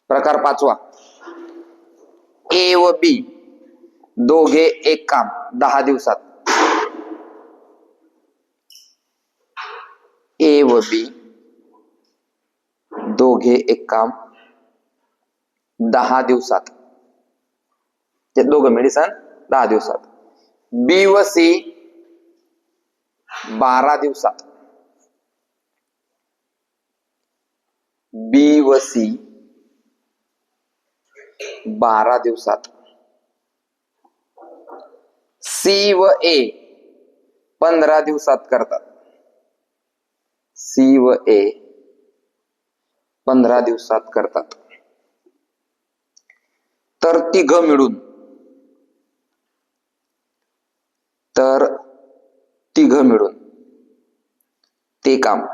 प्रकार पाचवा, ए व बी दोघे एक काम 10 दिवसात. ए व बी दोघे एक काम 10 दिवसात. ते दोघं मेडिसन 10 दिवसात. बी व सी 12 दिवसात. बी व सी 12 दिवसात. सी व ए 15 दिवसात करतात. सी व ए 15 दिवसात करतात. तर तिघं मिळून ते काम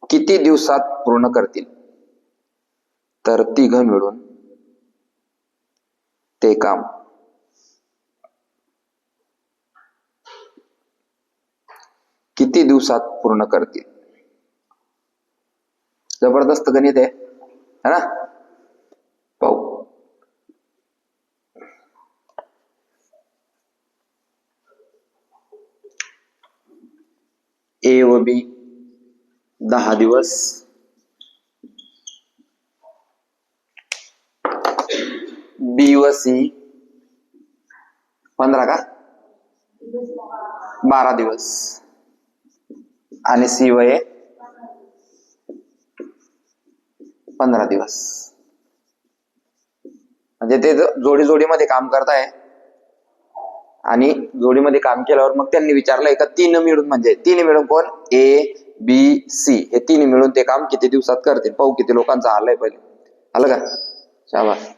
किती दिवसात पूर्ण करतील? तर तिघं मिळून ते काम किती दिवसात पूर्ण करतील? जबरदस्त गणित आहे, है ना? पाहू. ए व बी 10 दिवस, बी व सी 15 का 12 दिवस आणि सी व ए 15 दिवस. म्हणजे ते जोडीमध्ये काम करताय आणि जोडीमध्ये काम केल्यावर मग त्यांनी विचारलंय का तीन मिळून, म्हणजे तीन मिळून कोण? ए बी सी हे तीन मिळून ते काम किती दिवसात करतील? पाहू किती लोकांचं आलंय पहिले. आलं का? शाबास.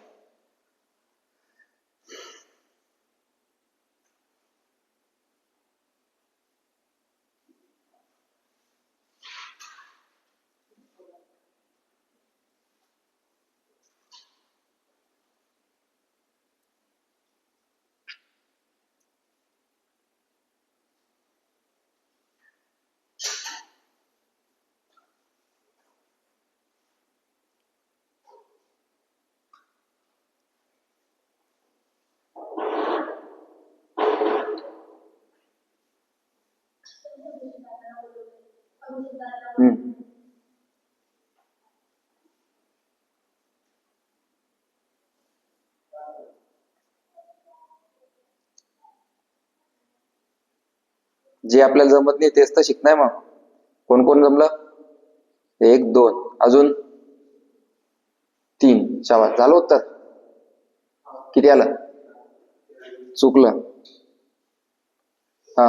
जे आपल्याला जमत नाही तेच तर शिकणार. मग कोण कोण जमलं? 1 2 अजून 3. शाबास. झालं उत्तर? किती आलं? चुकलं. हा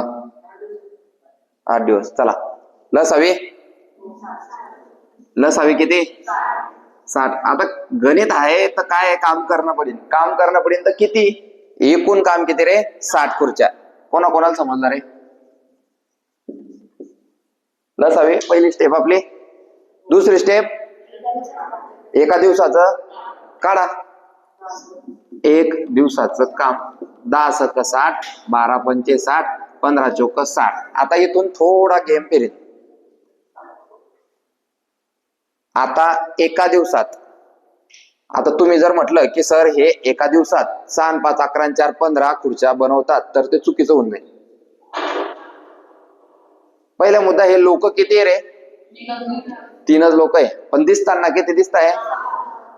8 दिवस. चला, लस हवी किती? 60. आता गणित आहे तर काय काम करणं पडेल तर किती? एकूण काम किती रे? 60 खुर्च्या. कोणाला समजणार आहे? लस हवी पहिली स्टेप आपली. दुसरी स्टेप एका दिवसाचं काढा. 1 दिवसाचं काम 10 सक 60, 12 पंचे 60, 15 चोक 60. आता इथून थोडा गेम फिरेल. आता एका दिवसात, आता तुम्ही जर म्हटलं की सर हे एका दिवसात 6 आणि 5 11 4 15 खुर्च्या बनवतात तर ते चुकीचं होऊन जाईल. पहिला मुद्दा, हे लोक किती आहे रे? 3च लोक आहे. पण दिसताना किती दिसत आहे?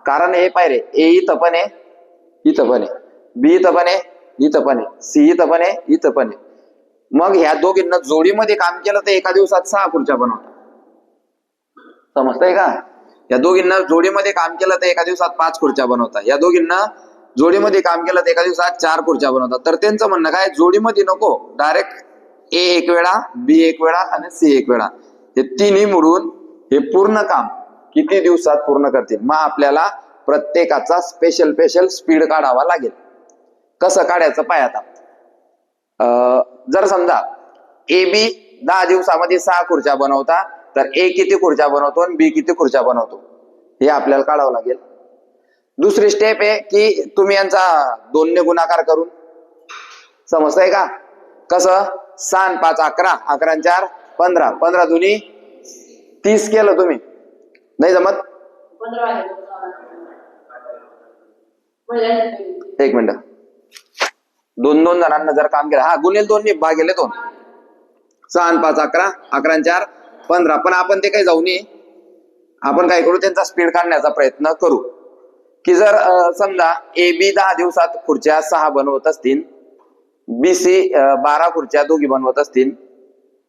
कारण हे पाय रे, ए इथं पण आहे, इथं पण आहे, बी इथं पण आहे, इथं पण आहे, सी इथं पण आहे, इथं पण आहे. मग ह्या दोघींना जोडीमध्ये काम केलं तर एका दिवसात 6 खुर्च्या बनवतात. समजतंय का? या दोघींना जोडीमध्ये काम केलं तर एका दिवसात 5 खुर्च्या बनवतात. या दोघींना जोडीमध्ये काम केलं तर एका दिवसात 4 खुर्च्या बनवतात. तर त्यांचं म्हणणं काय? जोडीमध्ये नको, डायरेक्ट ए एक वेळा, बी एक वेळा आणि सी एक वेळा, हे तिन्ही मिळून हे पूर्ण काम किती दिवसात पूर्ण करतील? मग आपल्याला प्रत्येकाचा स्पेशल स्पीड काढावा लागेल. कसं काढायचं पाय. आता जर समजा ए बी 10 दिवसामध्ये 6 खुर्च्या बनवता, तर ए किती खुर्च्या बनवतो आणि बी किती खुर्च्या बनवतो हे आपल्याला काढावं लागेल. दुसरी स्टेप आहे की तुम्ही यांचा 2 ने गुणाकार करून, समजतंय का? कसं? 6 आणि 5 11, 11 आणि 4 15, 15 दुनी 30 केलं तुम्ही. नाही जमत? एक मिनिट, दोन दोन जणांना जर काम केलं, हा गुणिले 2 भागिले 2, 6 आणि 5 11, 11 आणि 4 15. पण आपण ते काही जाऊ नये, आपण काय करू, त्यांचा स्पीड काढण्याचा प्रयत्न करू. की जर समजा ए बी 10 दिवसात खुर्च्या 6 बनवत असतील, बी सी 12 खुर्च्या दोघी बनवत असतील,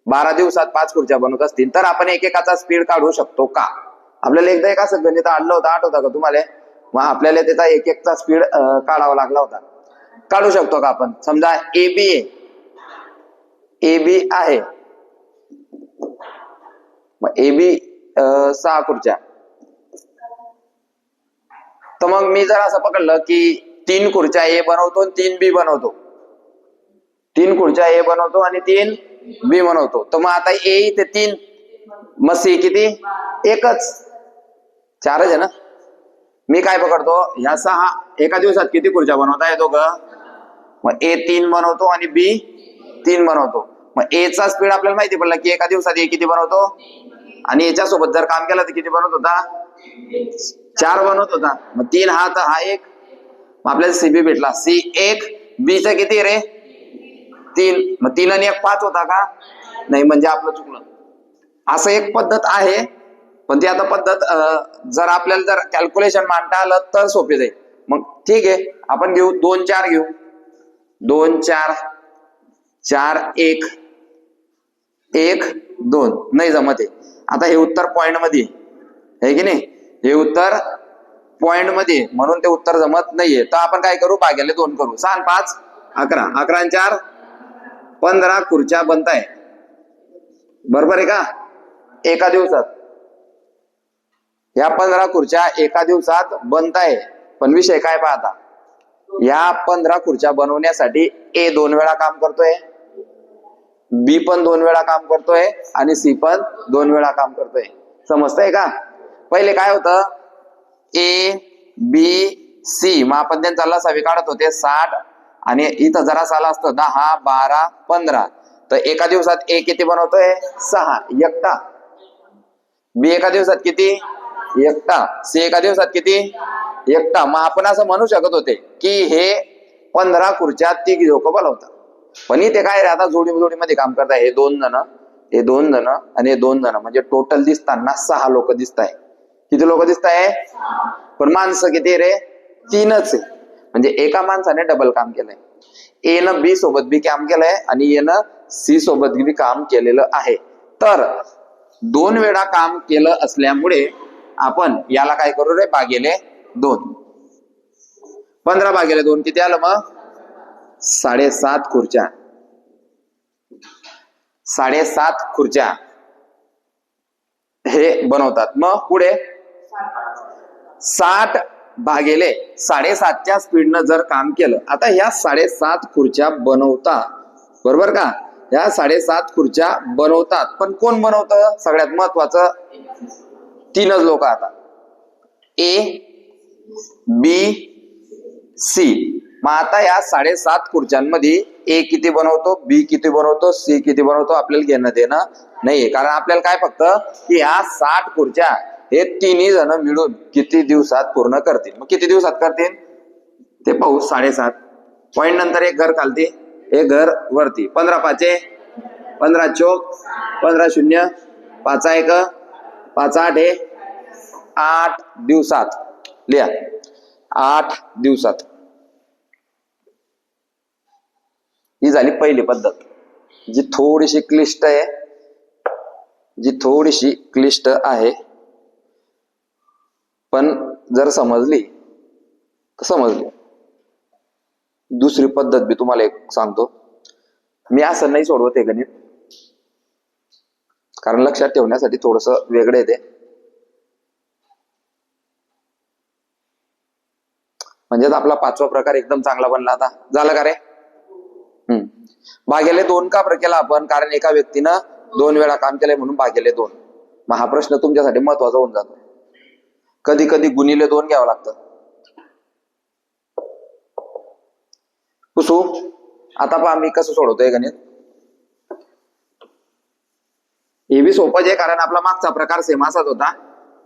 12 दिवसात 5 खुर्च्या बनवत असतील, तर आपण एकेकाचा स्पीड काढू शकतो का? आपल्याला एकदा एक असं गणित आणलं होतं, आठवतं का तुम्हाला? मग आपल्याला त्याचा एक एकचा स्पीड काढावा लागला होता. काढू शकतो का आपण? समजा ए बी आहे, मग ए बी 6 खुर्च्या, तर मग मी जर असं पकडलं की 3 खुर्च्या ए बनवतो आणि 3 बी बनवतो, 3 खुर्च्या ए बनवतो आणि 3 बी बनवतो, तर मग आता ए इथे 3, मग सी किती? एकच, 4च आहे ना. मी काय पकडतो, ह्या 6 एका दिवसात किती खुर्च्या बनवताय दोघं? मग ए 3 बनवतो आणि बी 3 बनवतो. मग ए चा स्पीड आपल्याला माहिती पडला की एका दिवसात ए किती बनवतो, आणि याच्या सोबत जर काम केलं तर किती बनवत होता? 4 बनवत होता. मग 3 हा तर हा 1, मग आपल्याला सीबी भेटला. सी 1, बी चा किती रे? 3. मग 3 आणि 1 5 होता का? नाही, म्हणजे आपलं चुकलं. असं एक पद्धत आहे, पण ती आता पद्धत जर आपल्याला जर कॅल्क्युलेशन मांडता आलं तर सोपे जाईल. मग ठीक आहे, आपण घेऊ 2 4 घेऊ, 2 4 4 1 1 2. नाही जमत आहे. आता हे उत्तर पॉइंट मध्ये आहे की नाही, हे उत्तर पॉइंट मध्ये, म्हणून ते उत्तर जमत नाहीये. तर आपण काय करू, भागिले 2 करू. 6 आणि 5 11, 11 आणि 4 15 खुर्च्या बनताय, बरोबर आहे का? एका दिवसात या 15 खुर्च्या एका दिवसात बनताय. पण विषय काय पाहता, या 15 खुर्च्या बनवण्यासाठी ए 2 वेळा काम करतोय, बी पण 2 वेळा काम करतोय, आणि सी पण 2 वेळा काम करतोय. समजतंय का? पहिले काय होतं, ए बी सी, मग आपण त्यांचा लसावी काढत होते 60, आणि इथं जरा साला असतं 10 12 15. तर एका दिवसात ए किती बनवतोय? 6 एकटा. बी एका दिवसात किती? एकटा. सी एका दिवसात किती? एकटा. मग आपण असं म्हणू शकत होते की हे 15 खुर्च्या तिघी लोक बनवतात. पण इथे काय रे, आता जोडीमध्ये काम करताय हे 2 जण, हे 2 जण आणि हे 2 जण, म्हणजे टोटल दिसताना 6 लोक दिसत आहे. किती लोक दिसत आहे? पण माणसं किती रे? 3च आहे. म्हणजे एका माणसाने डबल काम केलंय. ए न बी सोबत बी काम केलंय आणि ए न सी सोबत बी काम केलेलं आहे. तर 2 वेळा काम केलं असल्यामुळे आपण याला काय करू रे, भागिले 2. 15 भागिले 2 किती आलं मग? 7.5 खुर्च्या. 7.5 खुर्च्या हे बनवतात. मग पुढे 60 भागिले 7.5च्या स्पीडनं जर काम केलं, आता ह्या 7.5 खुर्च्या बनवतात, बरोबर का? ह्या 7.5 खुर्च्या बनवतात, पण कोण बनवतं? सगळ्यात महत्वाचं 3च लोक. आता ए बी सी. मग आता या 7.5 खुर्च्यांमध्ये ए किती बनवतो, बी किती बनवतो, सी किती बनवतो, आपल्याला घेणं देणं नाहीये. कारण आपल्याला काय फक्त की ह्या 60 खुर्च्या हे 3ही जण मिळून किती दिवसात पूर्ण करतील. मग किती दिवसात करतील ते पाहू. 7.5 पॉइंट नंतर एक घर खालती, एक घर वरती. 15 5 15 चौक 15 0 5 1 5 8 8 दिवसात. लिहा 8 दिवसात. ही झाली पहिली पद्धत, जी थोडीशी क्लिष्ट आहे, पण जर समजली तर समजली. दुसरी पद्धत बी तुम्हाला एक सांगतो. मी असं नाही सोडवत हे गणित, कारण लक्षात ठेवण्यासाठी थोडस वेगळे येते. म्हणजेच आपला 5वा प्रकार एकदम चांगला बनला. आता झालं का रे? भागिले 2 का केला आपण? कारण एका व्यक्तीनं 2 वेळा काम केलंय म्हणून भागिले 2. मग हा प्रश्न तुमच्यासाठी महत्वाचा होऊन जातो. कधी कधी गुणिले 2 घ्यावं लागतं. कुसू आता पहा मी कसं सोडवतोय गणित. हे बी सोपंच आहे, कारण आपला मागचा प्रकार सेम असाच होता,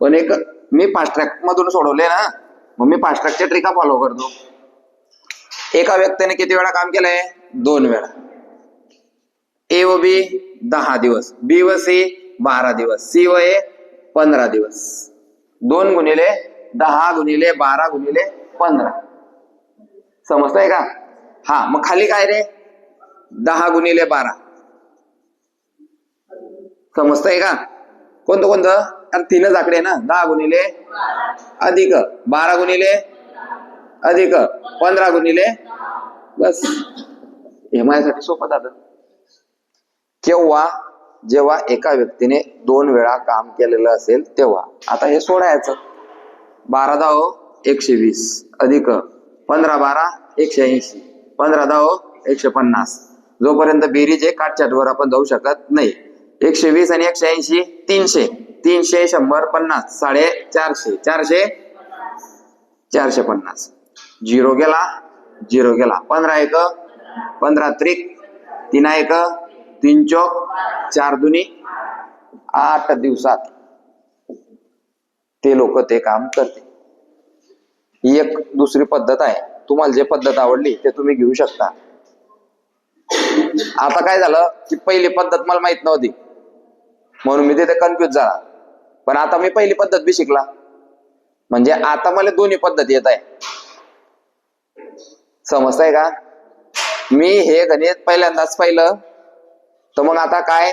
पण एक मी फास्ट ट्रॅक मधून सोडवले ना, मग मी फास्ट ट्रॅकच्या ट्रिका फॉलो करतो. एका व्यक्तीने किती वेळा काम केलंय? 2 वेळा. ए व बी 10 दिवस, बी व सी 12 दिवस, सी व ए 15 दिवस. 2 गुणिले 10 गुणिले 12 गुणिले 15. समजतंय का? हा, मग खाली काय रे? 10 गुणिले 12. समजतंय का? कोणतं कोणतं? अरे 3च आकडे ना. 10 गुणिले अधिक 12 गुणिले अधिक 15 गुणिले, बस. हे माझ्यासाठी सोपं झालं. केव्हा? जेव्हा एका व्यक्तीने 2 वेळा काम केलेलं असेल तेव्हा. आता हे सोडायचं. 12 10 120 अधिक 15 12 180, 15 10 150. जोपर्यंत बेरीज आहे काटछाटवर आपण जाऊ शकत नाही. 120 आणि 180 300, 300 100 50, 450, 400 450. 0 गेला, 0 गेला. 15 1 15 त्रिक, 3 1 3 चौक 4 दुनी 8 दिवसात ते लोक ते काम करते. ही एक दुसरी पद्धत आहे. तुम्हाला जे पद्धत आवडली ते तुम्ही घेऊ शकता. आता काय झालं की पहिली पद्धत मला माहित नव्हती म्हणून मी तिथे कन्फ्युज झाला. पण आता मी पहिली पद्धत बी शिकला, म्हणजे आता मला दोन्ही पद्धत येत आहे. समजतंय का? मी हे गणित पहिल्यांदाच पाहिलं, तर मग आता काय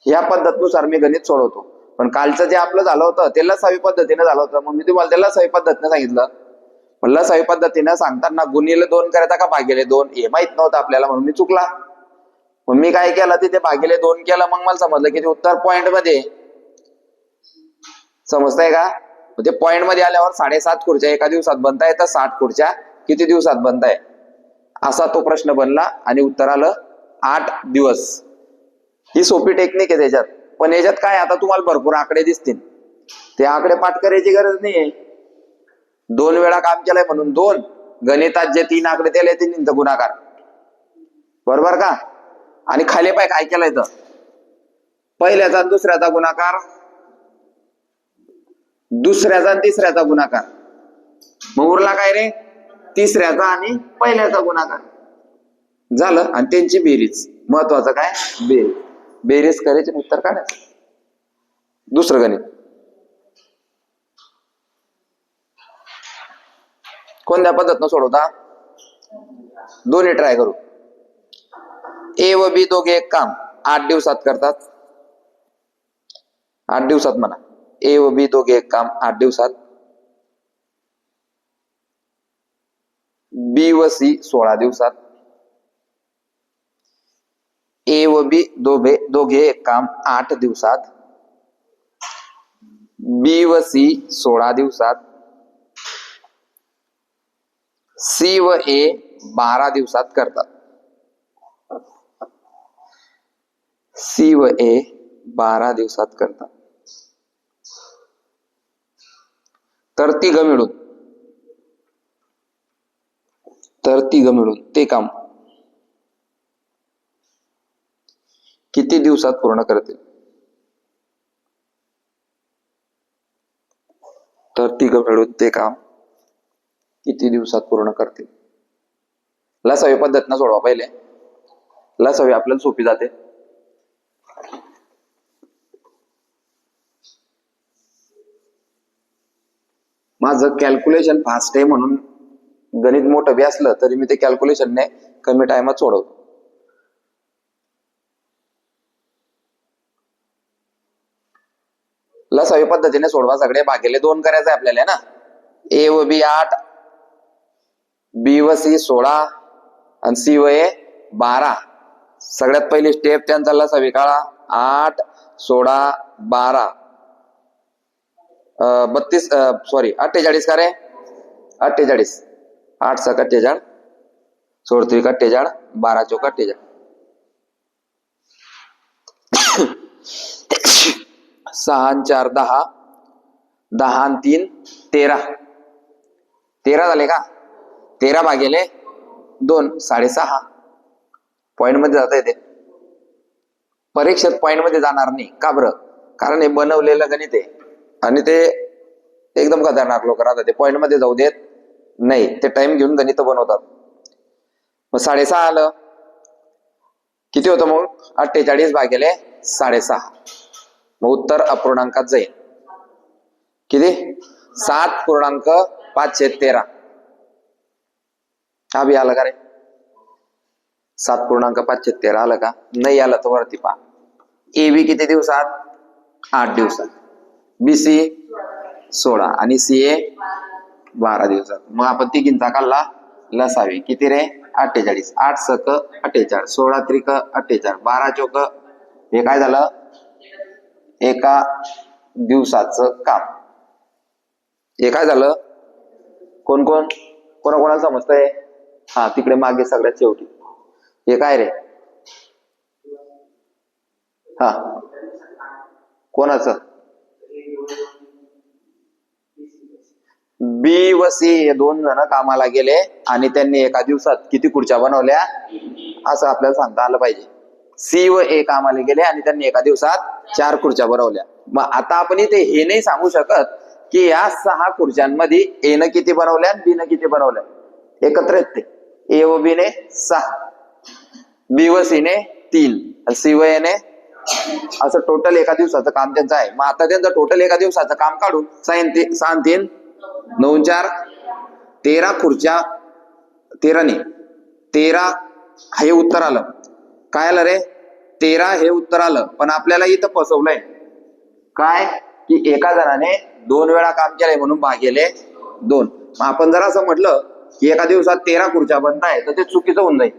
ह्या पद्धतीनुसार मी गणित सोडवतो. पण कालचं जे आपलं झालं होतं ते लसावी पद्धतीने झालं होतं. मग मी तुम्हाला ते लसावी पद्धतीने सांगितलं. पण लसावी पद्धतीने सांगताना गुणिले 2 करायचा का भागिले 2 हे माहित नव्हतं आपल्याला, म्हणून मी चुकला. मग मी काय केलं, तिथे भागिले 2 केलं. मग मला समजलं की ते उत्तर पॉइंट मध्ये. समजतंय का? ते पॉइंट मध्ये आल्यावर 7.5 खुर्च्या एका दिवसात बनताय, तर 60 खुर्च्या किती दिवसात बनताय, असा तो प्रश्न बनला आणि उत्तर आलं 8 दिवस. ही सोपी टेक्निक आहे त्याच्यात. पण याच्यात काय, आता तुम्हाला भरपूर आकडे दिसतील, ते आकडे पाठ करायची गरज नाहीये. 2 वेळा काम केलंय म्हणून 2, गणितात जे 3 आकडे दिले ते गुणाकार. बरोबर का? आणि खाली पाय काय केलंय तर पहिल्याचा दुसऱ्याचा गुणाकार, दुसऱ्याचा तिसऱ्याचा गुणाकार. मग उरला काय रे? तिसऱ्याचा आणि पहिल्याचा गुणाकार झालं. आणि त्यांची बेरीज. महत्वाचं काय? बेरीज. बेरीज करायची, उत्तर काढायचं. दुसरं गणित कोणत्या पद्धतीनं सोडवता? दोन्ही ट्राय करू. ए व बी दोघे एक काम 8 दिवसात करतात. 8 दिवसात म्हणा. ए व बी दोघे एक काम 8 दिवसात. बी व सी 16 दिवसात. ए व बी दोघे एक काम 8 दिवसात. बी व सी 16 दिवसात. सी व ए 12 दिवसात करतात. सी व ए 12 दिवसात करतात. तर तिघ मिळून ते काम किती दिवसात पूर्ण करतील? तर तिघ मिळून ते काम किती दिवसात पूर्ण करतील? लसावी पद्धतीनं सोडवा पहिले. लसावी आपल्याला सोपी जाते. माझं कॅल्क्युलेशन फास्ट आहे म्हणून गणित मोठं बी असलं तरी मी ते कॅल्क्युलेशनने कमी टाइमात सोडवतो. लसावी पद्धतीने सोडवा. सगळे भागिले 2 करायचं आपल्याला ना. ए व बी 8, बी व सी 16 आणि सी व ए 12. सगळ्यात पहिली स्टेप त्यांचा लसावी काढा. 8 16 12 48 का रे? 48. 8 × 48, 16 × 48, 12 × 48. 6 4 10, 10 3 13. 13 झाले का? 13 भागिले 2 6.5. पॉइंट मध्ये जाता येते. परीक्षेत पॉइंट मध्ये जाणार नाही का बरं? कारण हे बनवलेलं गणित आहे. आणि ते एकदम खतरनाक लोक राहतात, ते पॉइंट मध्ये जाऊ देत नाही, ते टाइम घेऊन गणित बनवतात. मग 6.5 आलं, किती होतं मग? 48 भागिले 6.5. मग उत्तर अपूर्णांकात जाईल. किती? 7.513. हा बी आलं का रे? 7.513 आलं का? नाही आलं तर वरती पहा. ए बी किती दिवसात? 8 दिवसात. BC 16 आणि CA 12 दिवसात. मग आपण तिघींचा काढला लसावी. किती रे? 48. 8 सक 48, 16 त्रिक 48, 12 चोक, हे काय झालं? एका दिवसाचं काम. हे काय झालं? कोण कोण कोणाकोणाला समजतंय? हा, तिकडे मागे सगळ्यात शेवटी. हे काय रे? हा, कोणाचं? बी व सी हे 2 जण कामाला गेले आणि त्यांनी एका दिवसात किती खुर्च्या बनवल्या असं आपल्याला सांगता आलं पाहिजे. सी व ए कामाला गेले आणि त्यांनी एका दिवसात 4 खुर्च्या बनवल्या. मग आता आपण इथे हे नाही सांगू शकत की या 6 खुर्च्यांमध्ये ए न किती बनवल्या आणि बी न किती बनवल्या. एकत्र आहेत ते. ए व बी ने 6, बी व सी ने 3, सी व ए ने, असं टोटल एका दिवसाचं काम त्यांचं आहे. मग आता त्यांचं टोटल एका दिवसाचं काम काढू. 6 3 9 4 13 खुर्च्या, 13 ने 13 हे उत्तर आलं. काय आलं रे? 13 हे उत्तर आलं. पण आपल्याला इथं फसवलंय काय? की एका जणाने 2 वेळा काम केलंय म्हणून भागिले 2. मग आपण जर असं म्हटलं की एका दिवसात 13 खुर्च्या बनताय तर ते चुकीचं होऊन जाईल.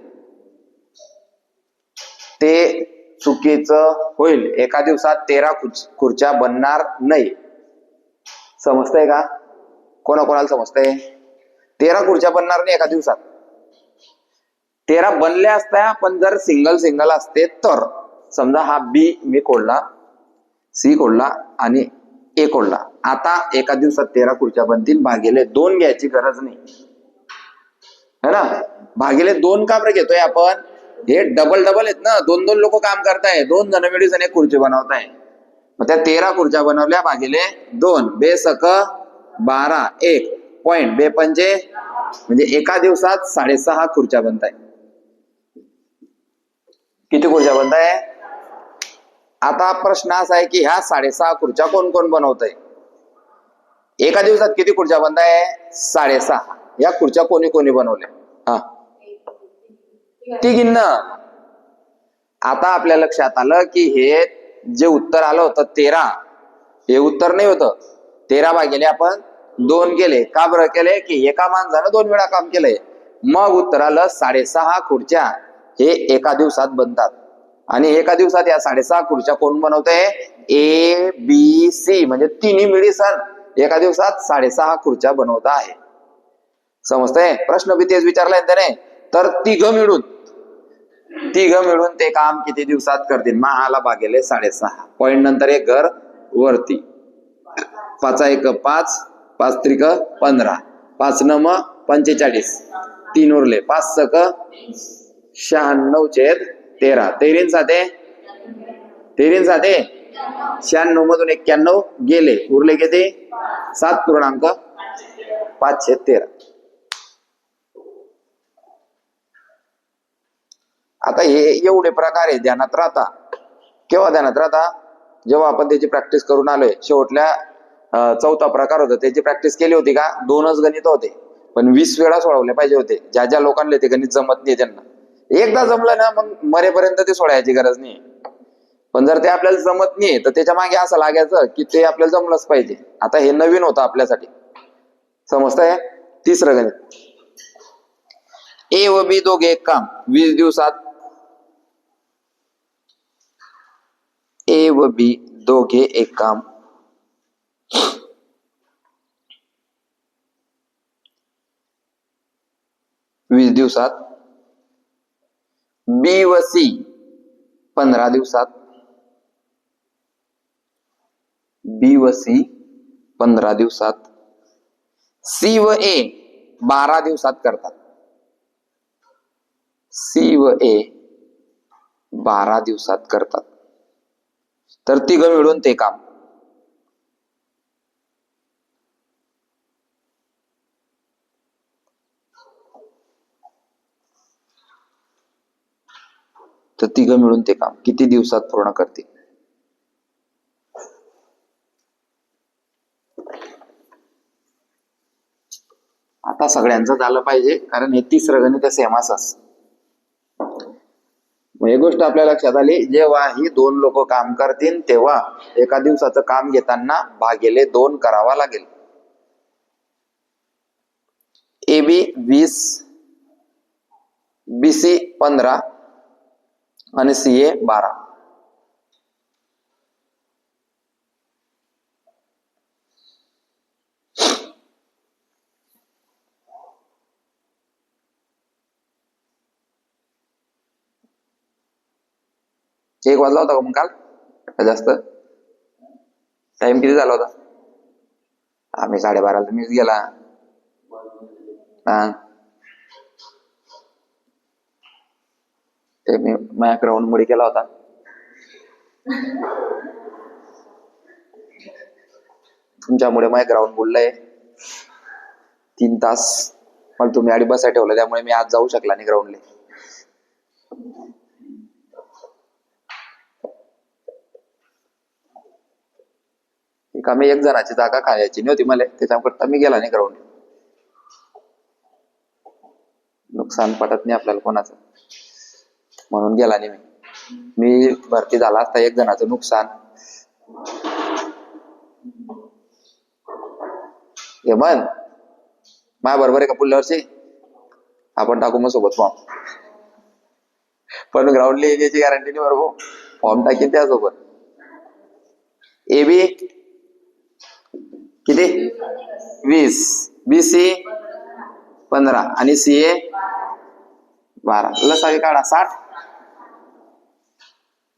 ते चुकीचं होईल. एका दिवसात 13 खुर्च्या बनणार नाही. समजतंय का? कोणाकोणाला समजतंय? 13 खुर्च्या बनणार नाही एका दिवसात. 13 बनल्या असत्या, पण जर सिंगल सिंगल असते तर. समजा हा बी मी खोडला, सी खोडला आणि ए खोडला. आता एका दिवसात 13 खुर्च्या बनतील. भागिले 2 घ्यायची गरज नाही, है ना? भागिले 2 का बरं घेतोय आपण? हे डबल डबल आहेत ना, 2 लोक काम करताय, 2 जण मिळून एक खुर्ची बनवताय. मग त्या 13 खुर्च्या बनवल्या भागिले 2, बे सक 12, 1 पॉइंट, बे पंजे, म्हणजे एका दिवसात 6.5 खुर्च्या बनताय. किती खुर्च्या बनताय? आता प्रश्न असा आहे की ह्या 6.5 खुर्च्या कोण कोण बनवतंय? एका दिवसात किती खुर्च्या बनताय? 6.5. या खुर्च्या कोणी कोणी बनवल्या? हा, तिघींना. आता आपल्या लक्षात आलं की हे जे उत्तर आलं होतं 13, हे उत्तर नाही होतं. 13 भागिले आपण 2 केले. का बरं केले? की एका माणसानं 2 वेळा काम केलंय. मग उत्तर आलं 6.5 खुर्च्या हे एका दिवसात बनतात. आणि एका दिवसात या 6.5 खुर्च्या कोण बनवतंय? ए बी सी, म्हणजे तिन्ही मिळून एका दिवसात 6.5 खुर्च्या बनवत आहे. समजतंय? प्रश्न बी तेच विचारलाय त्याने. तर तिघ मिळून ते काम किती दिवसात करतील? महाला भागिले 6.5. पॉइंट नंतर एक घर वरती. 5 1 5, 5 त्रिक 15, 5 9 45, 3 उरले, 5 सक 96 छेद 13, 13 साते 96 मधून 91 गेले, उरले किती? 7.5 छेद 13. आता हे एवढे प्रकार आहे, ध्यानात राहता. केव्हा ध्यानात राहता? जेव्हा आपण त्याची प्रॅक्टिस करून आलोय. शेवटल्या 4था प्रकार होता, त्याची प्रॅक्टिस केली होती का? 2च गणित होते, पण 20 वेळा सोडवले पाहिजे होते. ज्या ज्या लोकांना ते गणित जमत नाही त्यांना एकदा जमलं ना, मग मरेपर्यंत ते सोडायची गरज नाही. पण जर ते आपल्याला जमत नाही तर त्याच्या मागे असं लागायचं की ते आपल्याला जमलंच पाहिजे. आता हे नवीन होतं आपल्यासाठी. समजतंय? 3रं गणित. ए व बी दोघे एक काम 20 दिवसात. ए व बी दोघे एक काम 20 दिवसात. बी व सी 15 दिवसात. बी व सी 15 दिवसात. सी व ए 12 दिवसात करतात. सी व ए 12 दिवसात करतात. तर तिघ मिळून ते काम तर तिघं मिळून ते काम किती दिवसात पूर्ण करतील? आता सगळ्यांचं झालं पाहिजे, कारण हे तिसरं गणित सेम असंच. ही गोष्ट आपल्या लक्षात आली, जेव्हा ही दोन लोक काम करतील तेव्हा एका दिवसाचं काम घेताना भागिले 2 करावा लागेल. AB 20, BC 15 आणि CA 12. एक वाजला होता का मग काल? जास्त टाइम किती झाला होता? आम्ही 12:30 मीच गेला. ते मी माझ्या ग्राउंड मुळे केला होता. तुमच्यामुळे माझ्या ग्राउंड बुडलंय 3 तास. मला तुम्ही आडी बसाय ठेवलं, त्यामुळे मी आज जाऊ शकला नाही ग्राउंडला. आम्ही एक जणाची जागा खायची नव्हती मला, त्याच्याकरता मी गेला नाही ग्राउंड. नुकसान पटत नाही आपल्याला कोणाचं, म्हणून गेला नाही मी भरती झाला असता एक जणाचं नुकसान. हे मन माझ्या बरोबर आहे का? पुढल्या वर्षी आपण टाकू मग सोबत फॉर्म, पण ग्राउंडला यायची गॅरंटी नाही बरोबर. फॉर्म टाकीन त्यासोबत. AB किती? 20, BC 15 आणि CA 12. लसावी काढा. 60,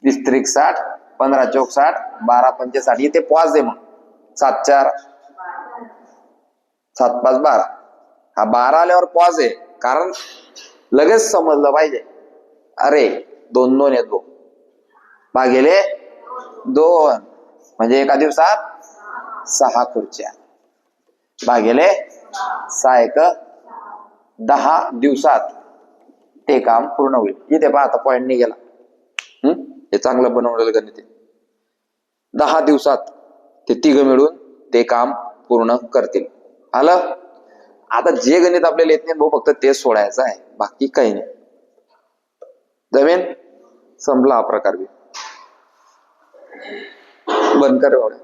20 त्रिक 60, 15 चौक 60, 12 पंचे 60. इथे पॉज आहे मग. 7 4 7 5 12. हा 12 आल्यावर पॉज आहे, कारण लगेच समजलं पाहिजे. अरे 2 2 येतो भागिले 2, म्हणजे एका दिवसात 6 खुर्च्या भागिले 6 1 10 दिवसात ते काम पूर्ण होईल. इथे पहा आता पॉइंट नाही गेला. हे चांगलं बनवलेलं गणित आहे. 10 दिवसात ते तिघं मिळून ते काम पूर्ण करतील. आलं? आता जे गणित आपल्याला येत नाही भाऊ, फक्त ते सोडायचं आहे, बाकी काही नाही. जमीन संपला हा प्रकार. बंद कर एवढा.